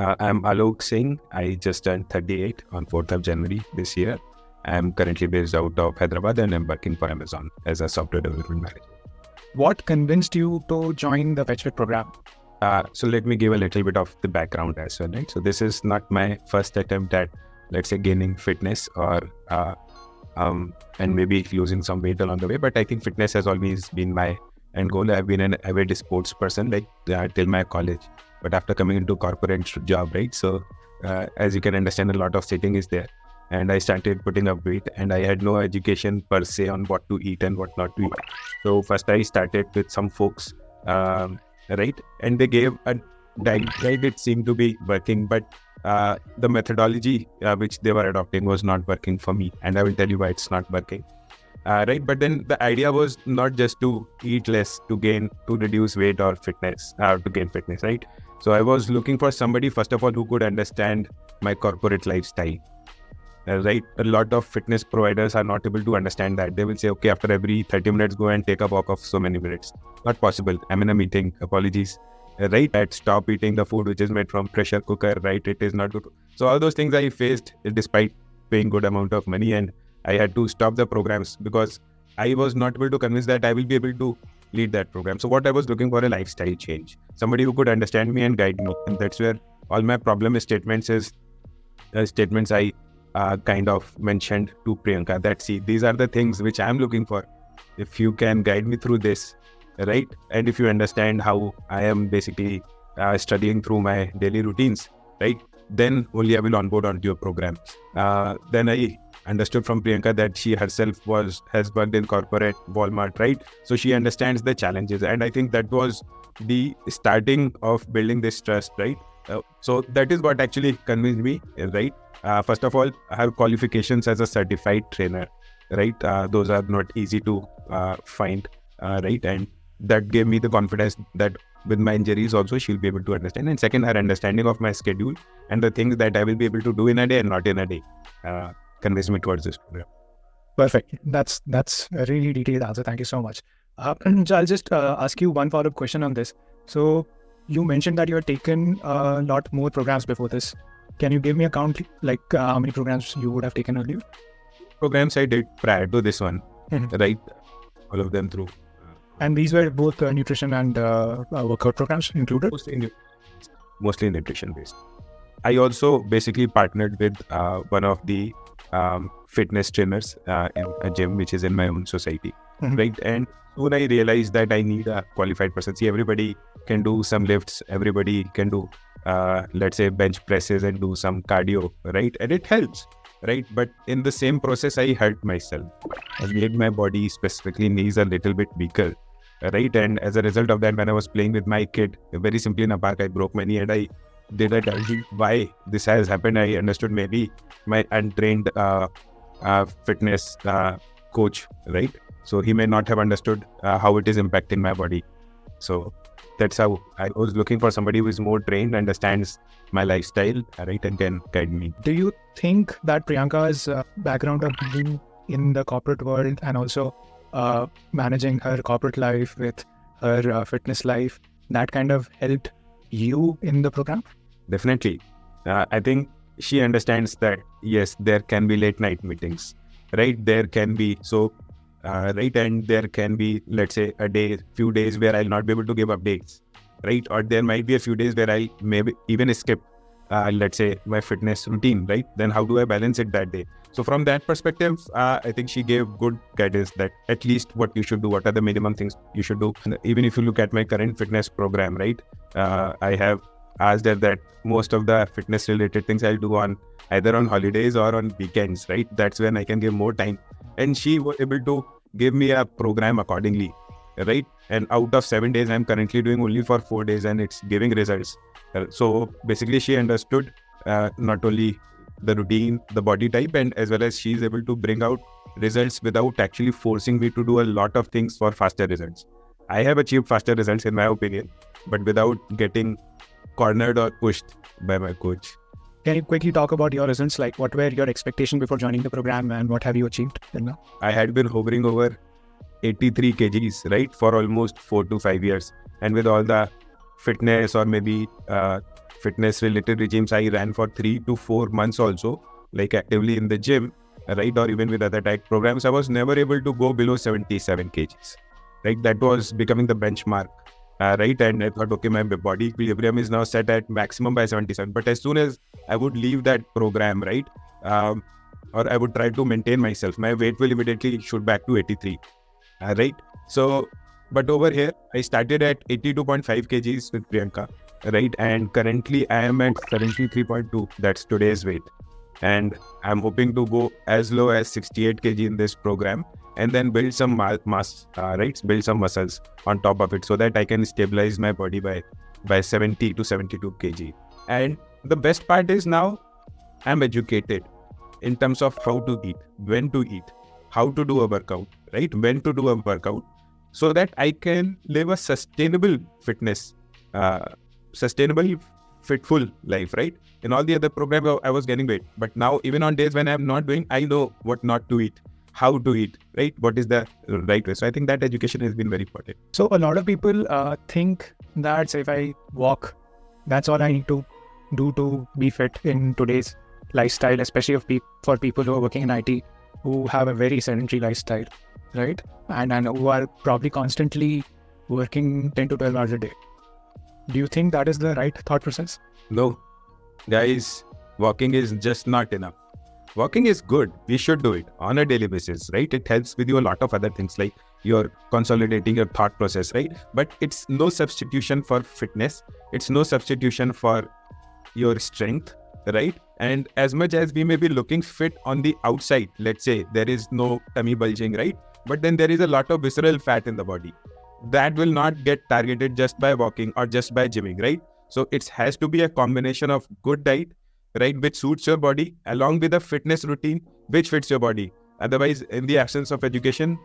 I'm Alok Singh. I just turned 38 on 4th of January this year. I'm currently based out of Hyderabad and I'm working for Amazon as a software development manager. What convinced you to join the VegFit program? So let me give a little bit of the background as well, right? So this is not my first attempt at, let's say, gaining fitness or and maybe losing some weight along the way. But I think fitness has always been my end goal. I've been an avid sports person till my college. But after coming into corporate job, right? So as you can understand, a lot of sitting is there. And I started putting up weight and I had no education per se on what to eat and what not to eat. So first I started with some folks, right? And they gave a diet, right? It seemed to be working, but the methodology which they were adopting was not working for me. And I will tell you why it's not working. Right. But then the idea was not just to eat less, to reduce weight or fitness, to gain fitness, right? So I was looking for somebody, first of all, who could understand my corporate lifestyle. Right. A lot of fitness providers are not able to understand that. They will say, okay, after every 30 minutes, go and take a walk of so many minutes. Not possible. I'm in a meeting. Apologies. Right. I'd stop eating the food which is made from pressure cooker. Right. It is not good. So all those things I faced despite paying good amount of money, and I had to stop the programs because I was not able to convince that I will be able to lead that program. So what I was looking for a lifestyle change, somebody who could understand me and guide me. And that's where all my problem statements I kind of mentioned to Priyanka that, see, these are the things which I'm looking for. If you can guide me through this, right? And if you understand how I am basically studying through my daily routines, right? Then only I will onboard onto your program. Then I understood from Priyanka that she herself has worked in corporate Walmart, right? So she understands the challenges. And I think that was the starting of building this trust, right? So that is what actually convinced me, right? First of all, I have qualifications as a certified trainer, right? Those are not easy to find, right? And that gave me the confidence that with my injuries also she'll be able to understand. And second, her understanding of my schedule and the things that I will be able to do in a day and not in a day convinced me towards this program. Perfect. That's a really detailed answer. Thank you so much. So I'll just ask you one follow-up question on this. So you mentioned that you had taken a lot more programs before this. Can you give me a count, like how many programs you would have taken earlier? Programs I did prior to this one, right? All of them through. And these were both nutrition and workout programs included? Mostly nutrition based. I also basically partnered with one of the fitness trainers in a gym which is in my own society, right? And soon I realized that I need a qualified person. See, everybody can do some lifts, everybody can do let's say bench presses and do some cardio, right? And it helps, right? But in the same process, I hurt myself. I made my body, specifically knees, a little bit weaker, right? And as a result of that, when I was playing with my kid, very simply in a park, I broke my knee and I did a dive. Why this has happened, I understood. Maybe my untrained fitness coach, right? So he may not have understood how it is impacting my body. So that's how I was looking for somebody who is more trained, understands my lifestyle, right, and can guide me. Do you think that Priyanka's background of being in the corporate world and also managing her corporate life with her fitness life, that kind of helped you in the program? Definitely. I think she understands that, yes, there can be late night meetings, right? There can be, right, and there can be, let's say, few days where I'll not be able to give updates, right? Or there might be a few days where I maybe even skip, let's say, my fitness routine, right? Then how do I balance it that day? So from that perspective, I think she gave good guidance that at least what you should do, what are the minimum things you should do. And even if you look at my current fitness program, right? I have asked her that most of the fitness related things I'll do either on holidays or on weekends, right? That's when I can give more time. And she was able to give me a program accordingly, right? And out of 7 days, I'm currently doing only for 4 days and it's giving results. So basically she understood not only the routine, the body type, and as well as she's able to bring out results without actually forcing me to do a lot of things for faster results. I have achieved faster results in my opinion, but without getting cornered or pushed by my coach. Can you quickly talk about your results? Like, what were your expectations before joining the program and what have you achieved till now? I had been hovering over 83 kgs, right, for almost 4 to 5 years. And with all the fitness or maybe fitness related regimes. I ran for 3 to 4 months also, like actively in the gym, right? Or even with other diet programs, I was never able to go below 77 kgs, right? That was becoming the benchmark, right? And I thought, okay, my body equilibrium is now set at maximum by 77. But as soon as I would leave that program, right? Or I would try to maintain myself, my weight will immediately shoot back to 83, right? So, but over here, I started at 82.5 kgs with Priyanka, right? And currently I am at 73.2. That's today's weight. And I'm hoping to go as low as 68 kg in this program and then build some mass, right? Build some muscles on top of it so that I can stabilize my body by 70 to 72 kg. And the best part is now I'm educated in terms of how to eat, when to eat, how to do a workout, right? When to do a workout, so that I can live a sustainable fitness, sustainable, fitful life, right? In all the other programs, I was getting weight. But now, even on days when I'm not doing, I know what not to eat, how to eat, right? What is the right way. So I think that education has been very important. So a lot of people think that, say, if I walk, that's all I need to do to be fit in today's lifestyle, especially for people who are working in IT, who have a very sedentary lifestyle, right? And who are probably constantly working 10 to 12 hours a day. Do you think that is the right thought process? No, guys, walking is just not enough. Walking is good. We should do it on a daily basis, right? It helps with you a lot of other things like you're consolidating your thought process, right? But it's no substitution for fitness. It's no substitution for your strength, right? And as much as we may be looking fit on the outside, let's say there is no tummy bulging, right? But then there is a lot of visceral fat in the body. That will not get targeted just by walking or just by gymming, right? So it has to be a combination of good diet, right, which suits your body, along with a fitness routine, which fits your body. Otherwise, in the absence of education,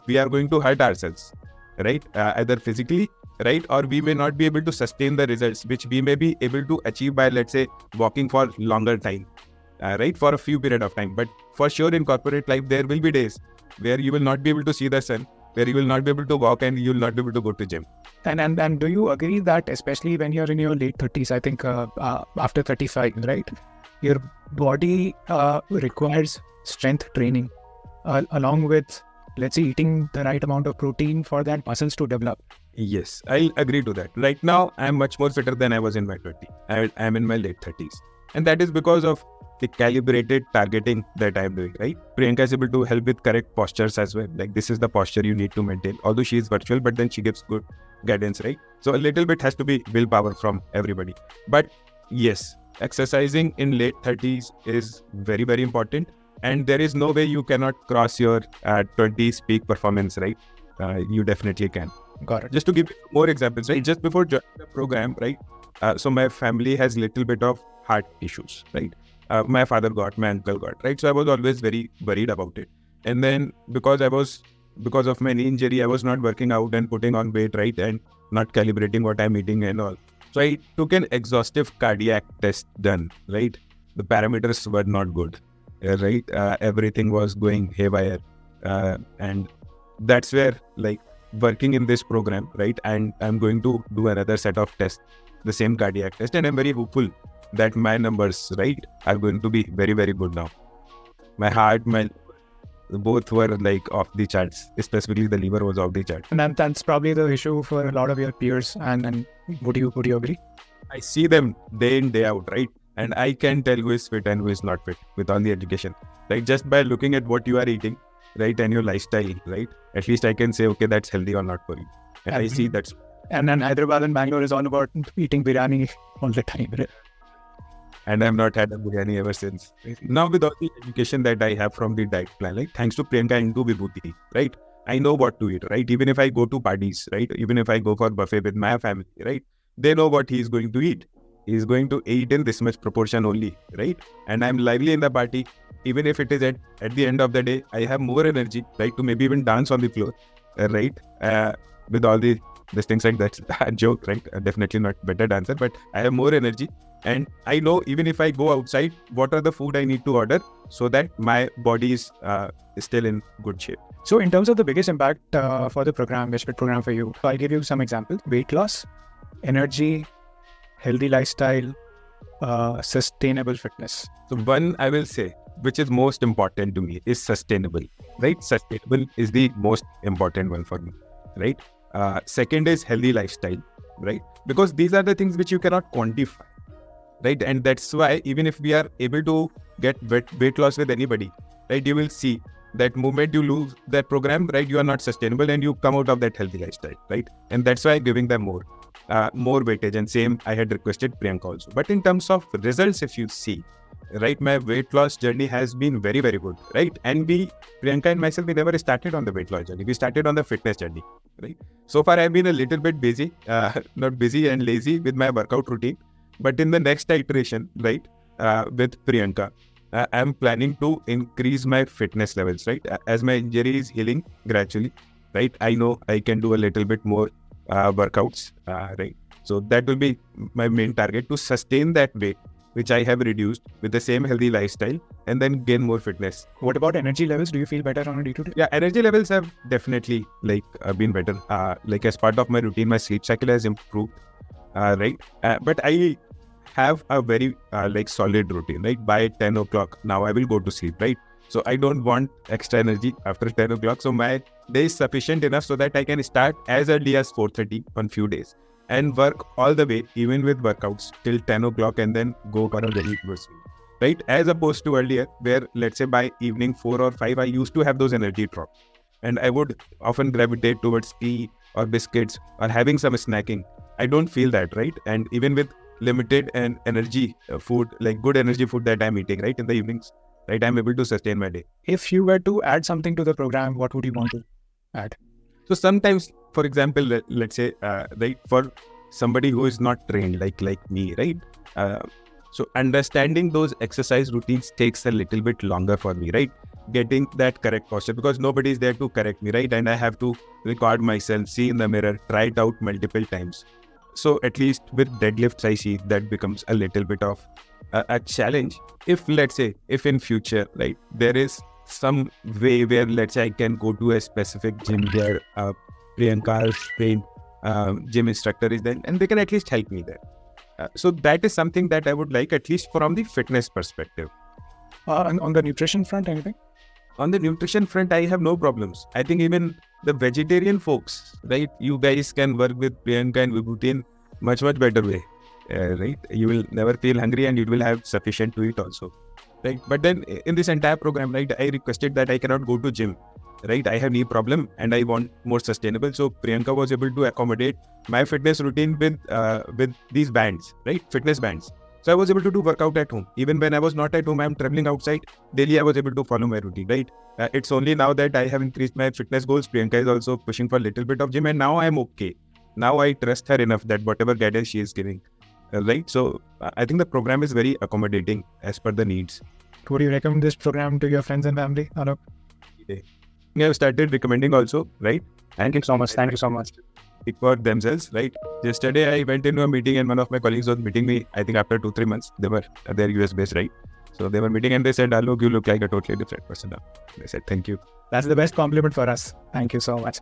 we are going to hurt ourselves, right? Either physically, right, or we may not be able to sustain the results which we may be able to achieve by, let's say, walking for longer time, right, for a few period of time. But for sure, in corporate life, there will be days where you will not be able to see the sun, where you will not be able to walk, and you will not be able to go to gym. And do you agree that especially when you're in your late 30s, I think after 35, right, your body requires strength training along with, let's say, eating the right amount of protein for that muscles to develop? Yes, I'll agree to that. Right now, I'm much more fitter than I was in my 20s. I'm in my late 30s. And that is because of the calibrated targeting that I'm doing, right? Priyanka is able to help with correct postures as well. Like, this is the posture you need to maintain. Although she is virtual, but then she gives good guidance, right? So a little bit has to be willpower from everybody. But yes, exercising in late 30s is very, very important. And there is no way you cannot cross your 20s peak performance, right? You definitely can. Got it. Just to give more examples, right? Just before joining the program, right? So my family has little bit of heart issues, right? My father got, my uncle got, right? So I was always very worried about it. And then because of my knee injury, I was not working out and putting on weight, right? And not calibrating what I'm eating and all. So I took an exhaustive cardiac test done, right? The parameters were not good, right? Everything was going haywire. And that's where, like, working in this program, right? And I'm going to do another set of tests, the same cardiac test. And I'm very hopeful that my numbers, right, are going to be very, very good now. My heart, both were like off the charts. Specifically, the liver was off the chart. And that's probably the issue for a lot of your peers. And would you agree? I see them day in, day out, right? And I can tell who is fit and who is not fit with all the education. Like, just by looking at what you are eating, right, and your lifestyle, right? At least I can say, okay, that's healthy or not for you. And I see that's... And then Hyderabad and Bangalore is all about eating biryani all the time, right? And I've not had a biryani ever since. Now, with all the education that I have from the diet plan, like, thanks to Priyanka and to Vibhuti, right? I know what to eat, right? Even if I go to parties, right? Even if I go for buffet with my family, right? They know what he's going to eat. He's going to eat in this much proportion only, right? And I'm lively in the party. Even if it is at the end of the day, I have more energy, right? To maybe even dance on the floor, right? With all these things, like, that's a joke, right? Definitely not better dancer, but I have more energy. And I know even if I go outside, what are the food I need to order so that my body is still in good shape. So in terms of the biggest impact for the program, VegFit program for you, so I'll give you some examples: weight loss, energy, healthy lifestyle, sustainable fitness? So one, I will say, which is most important to me, is sustainable, right? Sustainable is the most important one for me, right? Second is healthy lifestyle, right? Because these are the things which you cannot quantify, right? And that's why even if we are able to get weight loss with anybody, right? You will see that moment you lose that program, right? You are not sustainable and you come out of that healthy lifestyle, right? And that's why I'm giving them more weightage. And same, I had requested Priyanka also. But in terms of results, if you see, right, my weight loss journey has been very, very good, right? And Priyanka and myself, we never started on the weight loss journey. We started on the fitness journey, right? So far, I've been a little bit busy, not busy and lazy with my workout routine. But in the next iteration, right, with Priyanka, I'm planning to increase my fitness levels, right? As my injury is healing gradually, right? I know I can do a little bit more workouts, right? So that will be my main target, to sustain that weight, which I have reduced with the same healthy lifestyle, and then gain more fitness. What about energy levels? Do you feel better on a day-to-day? Yeah, energy levels have definitely been better. As part of my routine, my sleep cycle has improved, right? But I have a very solid routine, right? By 10 o'clock, now I will go to sleep, right? So I don't want extra energy after 10 o'clock. So my day is sufficient enough so that I can start as early as 4:30 on few days and work all the way, even with workouts, till 10 o'clock and then go for a very good sleep, right? As opposed to earlier, where let's say by evening 4 or 5, I used to have those energy drops. And I would often gravitate towards tea or biscuits or having some snacking. I don't feel that, right? And even with limited and energy food, like good energy food that I'm eating, right, in the evenings, right, I'm able to sustain my day. If you were to add something to the program, what would you want to add? So sometimes, for example, let's say, right, for somebody who is not trained like me, right, so understanding those exercise routines takes a little bit longer for me, right? Getting that correct posture, because nobody is there to correct me, right? And I have to record myself, see in the mirror, try it out multiple times. So at least with deadlifts, I see that becomes a little bit of a challenge. If let's say, if in future, right, there is some way where let's say I can go to a specific gym where Priyanka's trained gym instructor is there, and they can at least help me there. So that is something that I would like, at least from the fitness perspective. On the nutrition front, anything? On the nutrition front, I have no problems. I think even the vegetarian folks, right, you guys can work with Priyanka and Vibhuti in much better way, right? You will never feel hungry and you will have sufficient to eat also, right? But then in this entire program, right, I requested that I cannot go to gym, right? I have knee problem and I want more sustainable. So Priyanka was able to accommodate my fitness routine with these bands, right? Fitness bands. So I was able to do workout at home. Even when I was not at home, I'm traveling outside. Daily, I was able to follow my routine, right? It's only now that I have increased my fitness goals. Priyanka is also pushing for a little bit of gym, and now I'm okay. Now I trust her enough that whatever guidance she is giving, right? So I think the program is very accommodating as per the needs. Would you recommend this program to your friends and family, Alok? I have started recommending also, right? Thank you so much. Thank you so much. For themselves, right? Yesterday I went into a meeting and one of my colleagues was meeting me, I think after 2-3 months. They're US based, right? So they were meeting and they said, Alok, you look like a totally different person now. I said, thank you. That's the best compliment for us. Thank you so much.